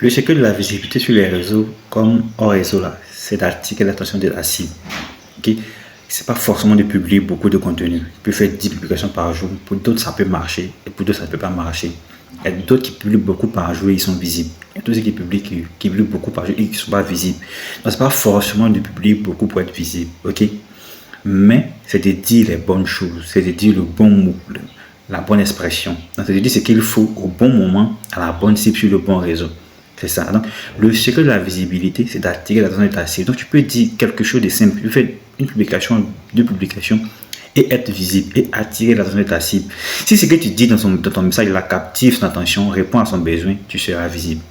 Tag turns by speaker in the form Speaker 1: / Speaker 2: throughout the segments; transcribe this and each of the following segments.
Speaker 1: Le secret de la visibilité sur les réseaux, comme hors réseau là, c'est d'attirer l'attention de la cible. Okay? C'est pas forcément de publier beaucoup de contenu. Tu peux faire 10 publications par jour. Pour d'autres, ça peut marcher. Et pour d'autres, ça ne peut pas marcher. Il y a d'autres qui publient beaucoup par jour et ils sont visibles. Il y a d'autres qui publient beaucoup par jour et ils ne sont pas visibles. Donc, ce n'est pas forcément de publier beaucoup pour être visible. Ok? Mais c'est de dire les bonnes choses. C'est de dire le bon mot, la bonne expression. Donc, c'est de dire ce qu'il faut au bon moment, à la bonne cible sur le bon réseau. C'est ça. Donc, le secret de la visibilité, c'est d'attirer l'attention de ta cible. Donc, tu peux dire quelque chose de simple. Tu fais une publication, deux publications et être visible et attirer l'attention de ta cible. Si ce que tu dis dans ton message la captive son attention, répond à son besoin, tu seras visible.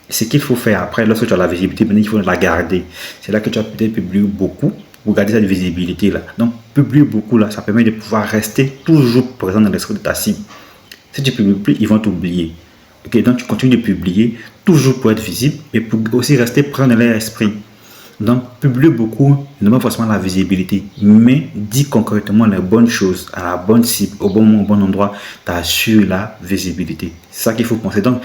Speaker 1: Ce qu'il faut faire après, lorsque tu as la visibilité, maintenant il faut la garder. C'est là que tu as peut-être publié beaucoup pour garder cette visibilité là. Donc, publier beaucoup là, ça permet de pouvoir rester toujours présent dans l'esprit de ta cible. Si tu publies plus, ils vont t'oublier. Okay, donc, tu continues de publier toujours pour être visible et pour aussi rester présent dans leur esprit. Donc, publier beaucoup, ne pas forcément la visibilité, mais dis concrètement les bonnes choses à la bonne cible, au bon moment, au bon endroit, tu assures la visibilité. C'est ça qu'il faut penser. Donc,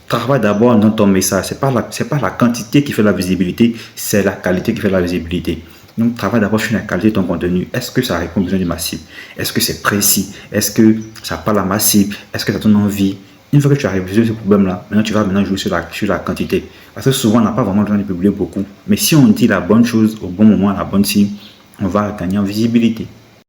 Speaker 1: travaille d'abord dans ton message. Ce n'est pas la quantité qui fait la visibilité, c'est la qualité qui fait la visibilité. Donc, travaille d'abord sur la qualité de ton contenu. Est-ce que ça répond aux besoins de ma cible? Est-ce que c'est précis? Est-ce que ça parle à ma cible? Est-ce que ça donne envie? Une fois que tu as résolu ce problème-là, maintenant tu vas jouer sur la quantité. Parce que souvent, on n'a pas vraiment besoin de publier beaucoup. Mais si on dit la bonne chose au bon moment, à la bonne cible, on va gagner en visibilité.